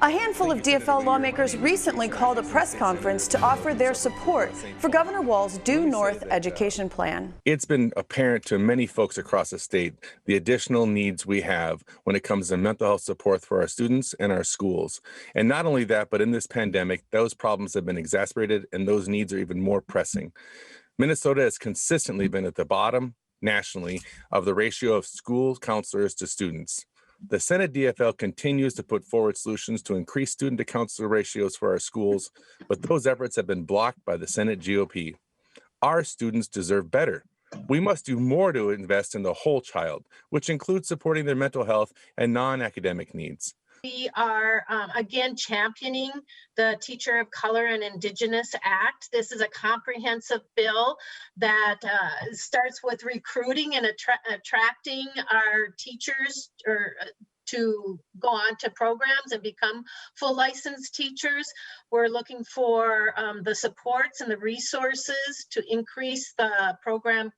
A handful of DFL lawmakers recently called a press conference to offer their support for Governor Walz's Due North education plan. It's been apparent to many folks across the state the additional needs we have when it comes to mental health support for our students and our schools. And not only that, but in this pandemic, those problems have been exacerbated and those needs are even more pressing. Minnesota has consistently been at the bottom nationally of the ratio of school counselors to students. The Senate DFL continues to put forward solutions to increase student-to-counselor ratios for our schools, but those efforts have been blocked by the Senate GOP. Our students deserve better. We must do more to invest in the whole child, which includes supporting their mental health and non-academic needs. We are, again, championing the Teacher of Color and Indigenous Act. This is a comprehensive bill that starts with recruiting and attracting our teachers to go on to programs and become full licensed teachers. We're looking for the supports and the resources to increase the program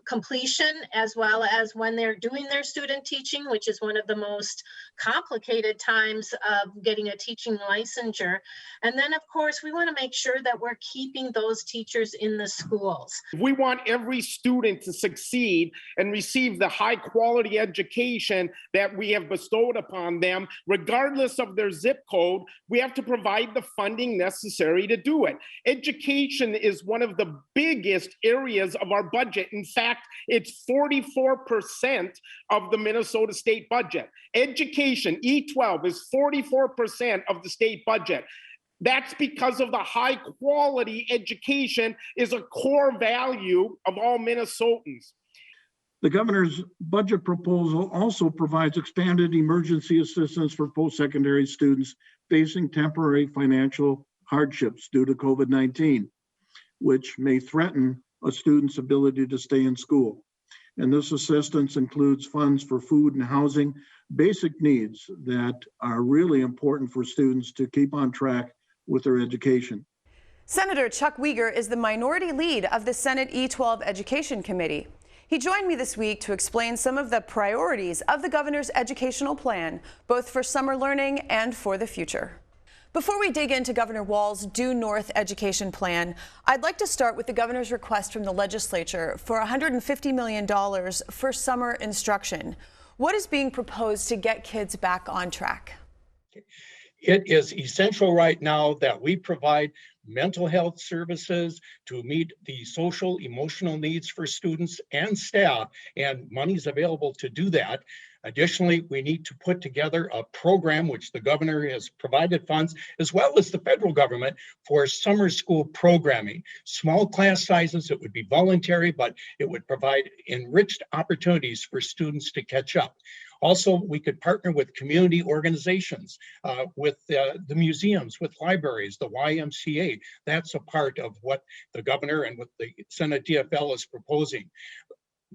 completion, as well as when they're doing their student teaching, which is one of the most complicated times of getting a teaching licensure. And then, of course, we want to make sure that we're keeping those teachers in the schools. We want every student to succeed and receive the high quality education that we have bestowed upon them, regardless of their zip code. We have to provide the funding necessary to do it. Education is one of the biggest areas of our budget. In fact, it's 44% of the Minnesota state budget. Education, E12, is 44% of the state budget. That's because of the high quality education is a core value of all Minnesotans. The governor's budget proposal also provides expanded emergency assistance for post-secondary students facing temporary financial hardships due to COVID-19, which may threaten a student's ability to stay in school. And this assistance includes funds for food and housing, basic needs that are really important for students to keep on track with their education. Senator Chuck Wiger is the minority lead of the Senate E12 Education Committee. He joined me this week to explain some of the priorities of the governor's educational plan, both for summer learning and for the future. Before we dig into Governor Walz's Due North education plan, I'd like to start with the governor's request from the legislature for $150 million for summer instruction. What is being proposed to get kids back on track? It is essential right now that we provide mental health services to meet the social, emotional needs for students and staff, and money is available to do that. Additionally, we need to put together a program which the governor has provided funds, as well as the federal government, for summer school programming. Small class sizes, it would be voluntary, but it would provide enriched opportunities for students to catch up. Also, we could partner with community organizations, with the museums, with libraries, the YMCA. That's a part of what the governor and what the Senate DFL is proposing.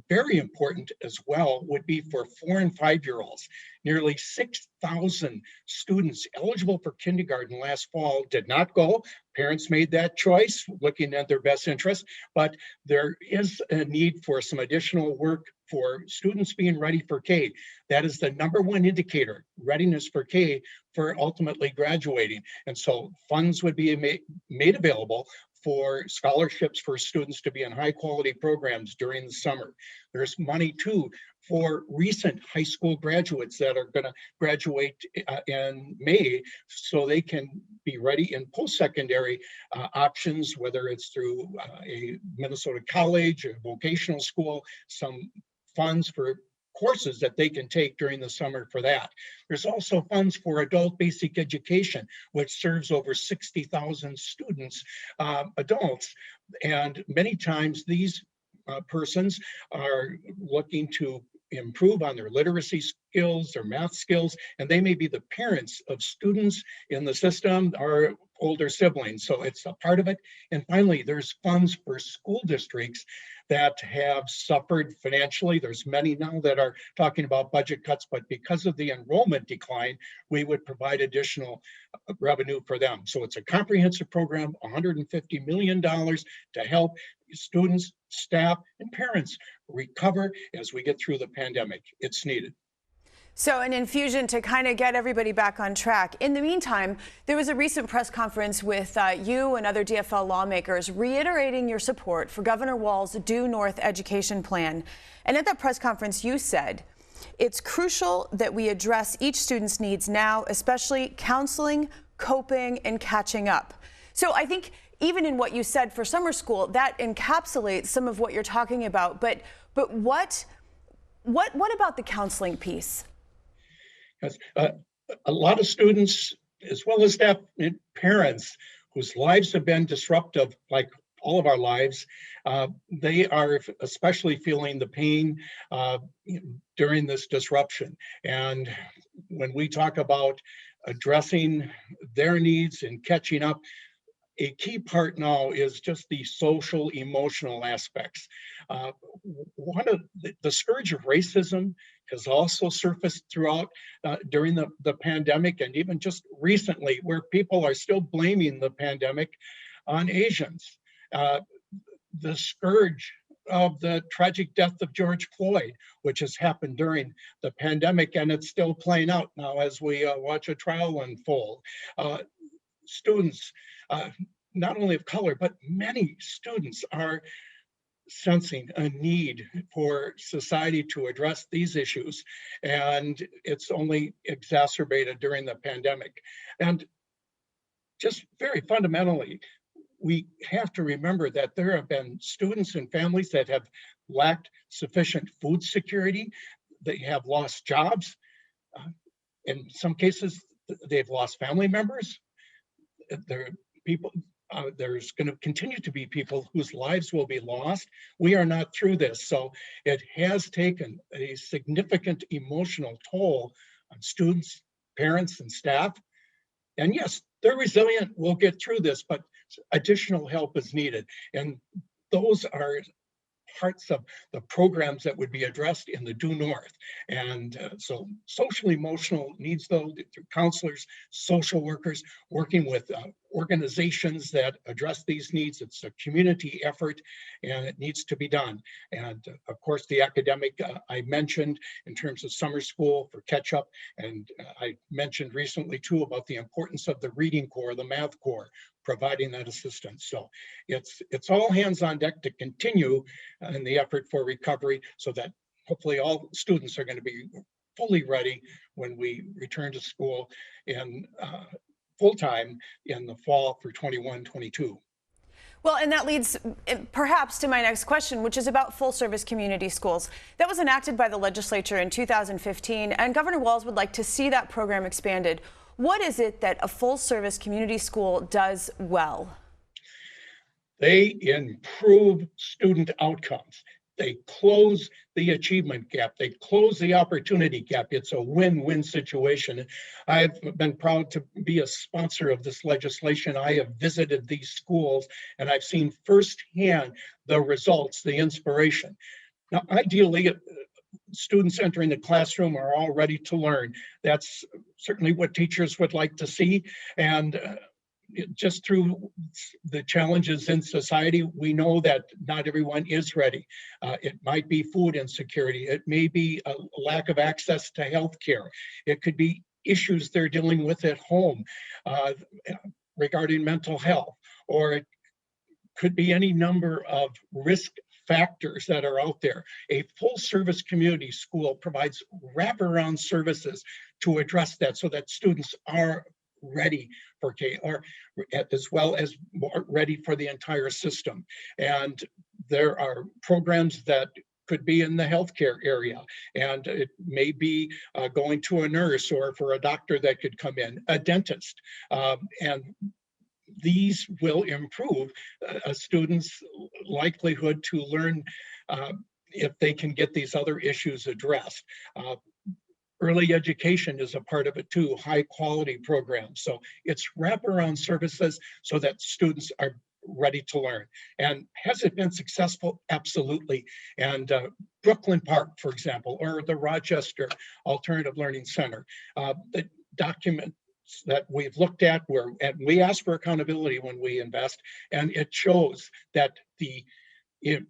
Very important as well would be for 4- and 5-year-olds. Nearly 6,000 students eligible for kindergarten last fall did not go. Parents made that choice, looking at their best interest, but there is a need for some additional work for students being ready for K. That is the #1 indicator, readiness for K, for ultimately graduating. And so funds would be made available for scholarships for students to be in high quality programs during the summer. There's money too for recent high school graduates that are going to graduate in May, so they can be ready in post-secondary options, whether it's through a Minnesota college, a vocational school, some funds for courses that they can take during the summer for that. There's also funds for adult basic education, which serves over 60,000 students, adults. And many times these persons are looking to improve on their literacy skills, their math skills, and they may be the parents of students in the system or older siblings. So it's a part of it. And finally, there's funds for school districts that have suffered financially. There's many now that are talking about budget cuts, but because of the enrollment decline, we would provide additional revenue for them. So it's a comprehensive program, $150 million to help students, staff, and parents recover as we get through the pandemic. It's needed. So an infusion to kind of get everybody back on track. In the meantime, there was a recent press conference with you and other DFL lawmakers reiterating your support for Governor Walz's Due North education plan. And at that press conference, you said, it's crucial that we address each student's needs now, especially counseling, coping, and catching up. So I think even in what you said for summer school, that encapsulates some of what you're talking about. But what about the counseling piece? Yes, a lot of students, as well as staff and parents, whose lives have been disruptive, like all of our lives, they are especially feeling the pain during this disruption. And when we talk about addressing their needs and catching up, a key part now is just the social emotional aspects. One of the scourge of racism has also surfaced throughout during the pandemic, and even just recently, where people are still blaming the pandemic on Asians. The scourge of the tragic death of George Floyd, which has happened during the pandemic, and it's still playing out now as we watch a trial unfold. Students, not only of color, but many students are sensing a need for society to address these issues, and it's only exacerbated during the pandemic. And just very fundamentally, we have to remember that there have been students and families that have lacked sufficient food security. They have lost jobs. In some cases, they've lost family members. There are people. There's going to continue to be people whose lives will be lost. We are not through this. So it has taken a significant emotional toll on students, parents, and staff. And yes, they're resilient. We'll get through this, but additional help is needed. And those are parts of the programs that would be addressed in the Due North. And so social emotional needs, though, through counselors, social workers, working with organizations that address these needs. It's a community effort, and it needs to be done. And of course, the academic I mentioned in terms of summer school for catch up. And I mentioned recently too about the importance of the reading core, the math core, providing that assistance. So it's all hands on deck to continue in the effort for recovery, so that hopefully all students are going to be fully ready when we return to school in full-time in the fall for 21-22. Well, and that leads perhaps to my next question, which is about full-service community schools. That was enacted by the legislature in 2015, and Governor Walz would like to see that program expanded. What is it that a full-service community school does well? They improve student outcomes. They close the achievement gap. They close the opportunity gap. It's a win-win situation. I've been proud to be a sponsor of this legislation. I have visited these schools, and I've seen firsthand the results, the inspiration. Now, ideally, students entering the classroom are all ready to learn. That's certainly what teachers would like to see. And just through the challenges in society, we know that not everyone is ready. It might be food insecurity. It may be a lack of access to healthcare. It could be issues they're dealing with at home regarding mental health, or it could be any number of risk factors that are out there. A full-service community school provides wraparound services to address that, so that students are ready for K, or as well as ready for the entire system. And there are programs that could be in the healthcare area, and it may be going to a nurse, or for a doctor that could come in, a dentist, and these will improve a student's likelihood to learn if they can get these other issues addressed. Early education is a part of it too, high quality programs. So it's wraparound services so that students are ready to learn. And has it been successful? Absolutely. And Brooklyn Park, for example, or the Rochester Alternative Learning Center, the documents that we've looked at, and we ask for accountability when we invest, and it shows that the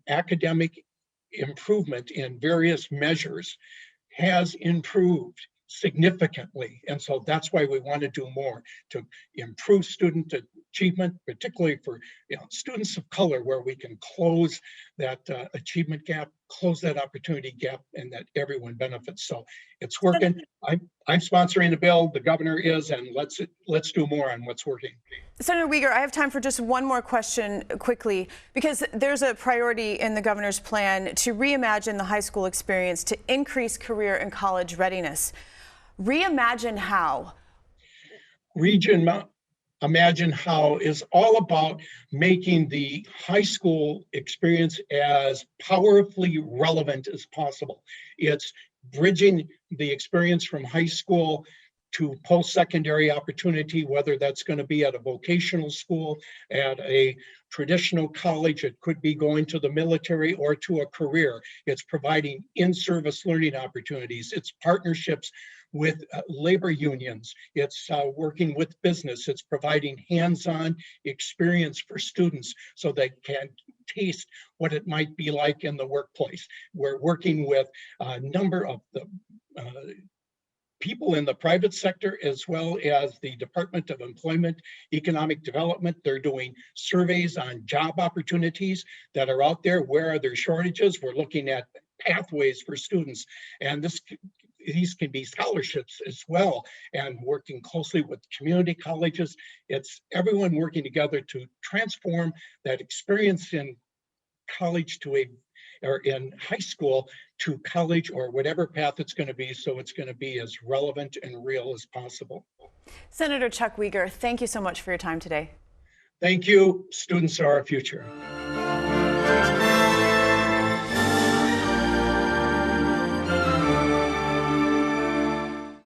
academic improvement in various measures has improved significantly. And so that's why we want to do more to improve student achievement, particularly for students of color, where we can close that achievement gap, close that opportunity gap, and that everyone benefits. So it's working. I'm sponsoring the bill, the governor is, and let's do more on what's working. Senator Wiger, I have time for just one more question quickly, because there's a priority in the governor's plan to reimagine the high school experience to increase career and college readiness. Reimagine how? Imagine How is all about making the high school experience as powerfully relevant as possible. It's bridging the experience from high school to post-secondary opportunity, whether that's going to be at a vocational school, at a traditional college, it could be going to the military or to a career. It's providing in-service learning opportunities. It's partnerships with labor unions. It's working with business. It's providing hands-on experience for students so they can taste what it might be like in the workplace. We're working with a number of the people in the private sector, as well as the Department of Employment, Economic Development. They're doing surveys on job opportunities that are out there. Where are there shortages? We're looking at pathways for students. And these can be scholarships as well, and working closely with community colleges. It's everyone working together to transform that experience in college or in high school to college, or whatever path it's going to be, so it's going to be as relevant and real as possible. Senator Chuck Wiger, thank you so much for your time today. Thank you. Students are our future.